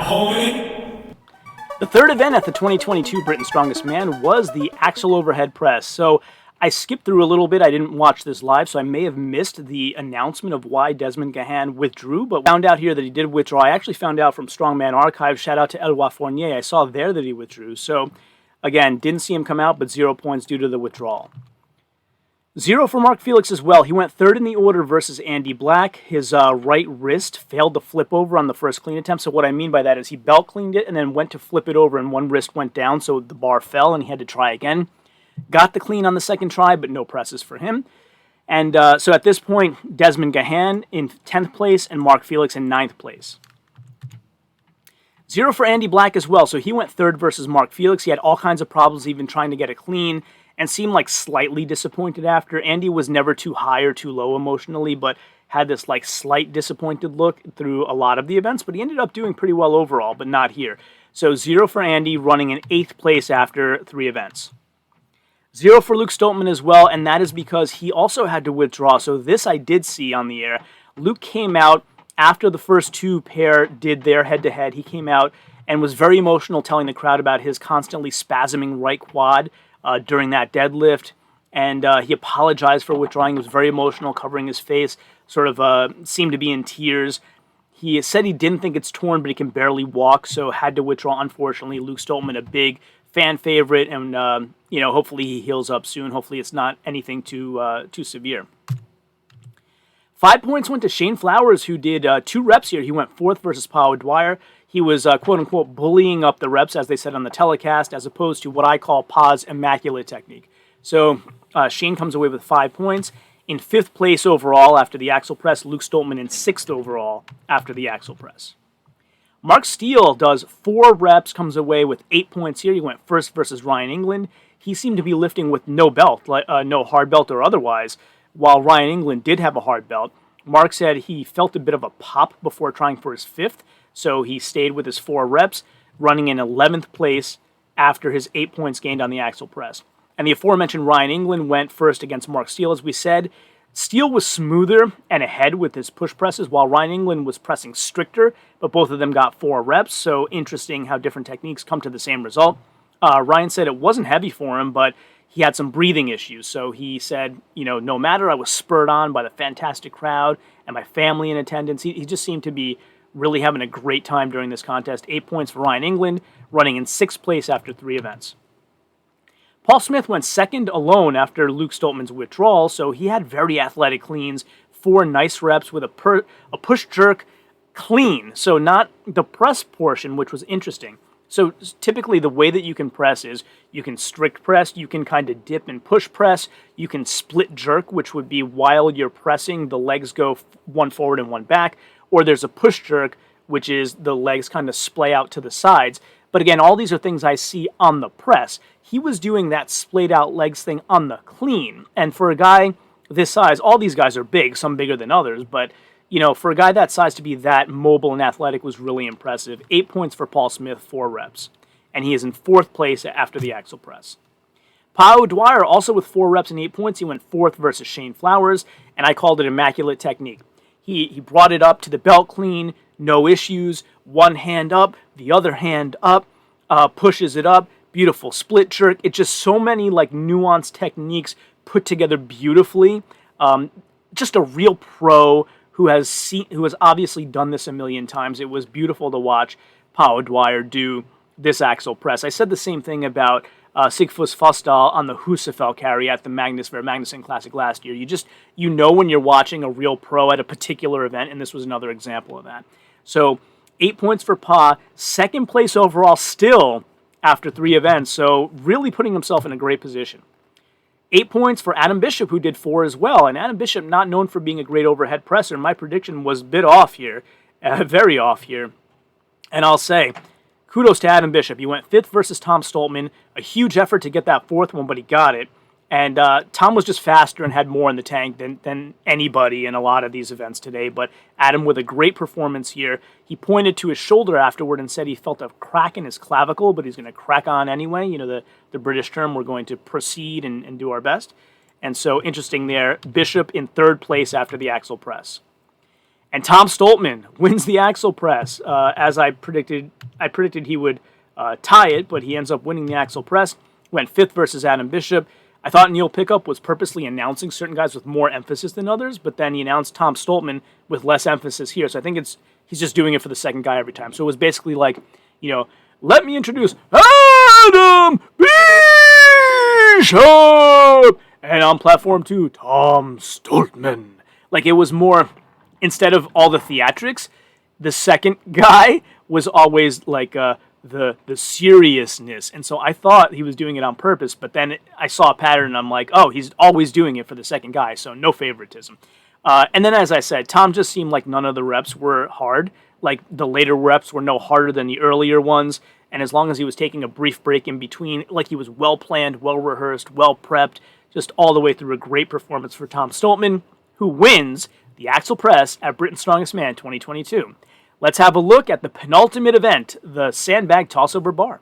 The third event at the 2022 Britain's Strongest Man was the Axle Overhead Press. So I skipped through a little bit. I didn't watch this live, so I may have missed the announcement of why Desmond Gahan withdrew, but found out here that he did withdraw. I actually found out from Strongman Archive. Shout out to Eloi Fournier. I saw there that he withdrew. So again, didn't see him come out, but 0 points due to the withdrawal. 0 for Mark Felix as well. He went third in the order versus Andy Black. His right wrist failed to flip over on the first clean attempt. So what I mean by that is he belt cleaned it and then went to flip it over and one wrist went down, so the bar fell and he had to try again. Got the clean on the second try, but no presses for him. And so at this point, Desmond Gahan in 10th place and Mark Felix in 9th place. 0 for Andy Black as well. So he went third versus Mark Felix. He had all kinds of problems even trying to get a clean and seemed like slightly disappointed after. Andy was never too high or too low emotionally, but had this like slight disappointed look through a lot of the events, but he ended up doing pretty well overall, but not here. So 0 for Andy, running in 8th place after 3 events. 0 for Luke Stoltman as well, and that is because he also had to withdraw. So this I did see on the air. Luke came out after the first 2 pair did their head-to-head. He came out and was very emotional, telling the crowd about his constantly spasming right quad during that deadlift, and he apologized for withdrawing. He was very emotional, covering his face, sort of seemed to be in tears. He said he didn't think it's torn, but he can barely walk, so had to withdraw, unfortunately. Luke Stoltman, a big fan favorite, and hopefully he heals up soon. Hopefully it's not anything too severe. 5 points went to Shane Flowers, who did 2 reps here. He went 4th versus Paw Dyer. He was, quote-unquote, bullying up the reps, as they said on the telecast, as opposed to what I call Paw's immaculate technique. So Shane comes away with 5 points. In 5th place overall after the axle press, Luke Stoltman in 6th overall after the axle press. Mark Steele does 4 reps, comes away with 8 points here. He went 1st versus Ryan England. He seemed to be lifting with no belt, no hard belt or otherwise, while Ryan England did have a hard belt. Mark said he felt a bit of a pop before trying for his 5th, so he stayed with his 4 reps, running in 11th place after his 8 points gained on the axle press. And the aforementioned Ryan England went 1st against Mark Steele, as we said. Steele was smoother and ahead with his push presses, while Ryan England was pressing stricter, but both of them got 4 reps, so interesting how different techniques come to the same result. Ryan said it wasn't heavy for him, but he had some breathing issues, so he said, no matter, I was spurred on by the fantastic crowd and my family in attendance. He just seemed to be really having a great time during this contest. 8 points for Ryan England, running in 6th place after 3 events. Paul Smith went 2nd alone after Luke Stoltman's withdrawal, so he had very athletic cleans, 4 nice reps with a push jerk clean, so not the press portion, which was interesting. So typically the way that you can press is you can strict press, you can kind of dip and push press, you can split jerk, which would be while you're pressing, the legs go one forward and one back, or there's a push jerk, which is the legs kind of splay out to the sides. But again, all these are things I see on the press. He was doing that splayed out legs thing on the clean. And for a guy this size, all these guys are big, some bigger than others, but for a guy that size to be that mobile and athletic was really impressive. 8 points for Paul Smith, 4 reps. And he is in 4th place after the axle press. Paw Dyer also with 4 reps and 8 points. He went 4th versus Shane Flowers, and I called it immaculate technique. He brought it up to the belt clean, no issues, one hand up, the other hand up, pushes it up, beautiful split jerk. It's just so many nuanced techniques put together beautifully. Just a real pro who has obviously done this a million times. It was beautiful to watch Paw Dyer do this axle press. I said the same thing about Sigfus Fosdal on the Husafell carry at the Magnuson Classic last year. You know when you're watching a real pro at a particular event, and this was another example of that. So 8 points for Paw, 2nd place overall still after 3 events, so really putting himself in a great position. 8 points for Adam Bishop, who did 4 as well, and Adam Bishop not known for being a great overhead presser. My prediction was a bit off here, very off here, and I'll say, kudos to Adam Bishop. He went 5th versus Tom Stoltman. A huge effort to get that 4th one, but he got it. And Tom was just faster and had more in the tank than anybody in a lot of these events today. But Adam with a great performance here. He pointed to his shoulder afterward and said he felt a crack in his clavicle, but he's going to crack on anyway. The British term, we're going to proceed and do our best. And so interesting there. Bishop in 3rd place after the axle press. And Tom Stoltman wins the axle press. As I predicted he would tie it, but he ends up winning the axle press. Went fifth versus Adam Bishop. I thought Neil Pickup was purposely announcing certain guys with more emphasis than others, but then he announced Tom Stoltman with less emphasis here. So I think he's just doing it for the second guy every time. So it was basically like, let me introduce Adam Bishop! And on platform 2, Tom Stoltman. Like, it was more, instead of all the theatrics, the second guy was always like the seriousness. And so I thought he was doing it on purpose, but then I saw a pattern and I'm like, oh, he's always doing it for the second guy, so no favoritism. And then, as I said, Tom just seemed like none of the reps were hard. Like, the later reps were no harder than the earlier ones, and as long as he was taking a brief break in between, like, he was well-planned, well-rehearsed, well-prepped, just all the way through. A great performance for Tom Stoltman, who wins the Axel Press at Britain's Strongest Man 2022. Let's have a look at the penultimate event, the sandbag tossover bar.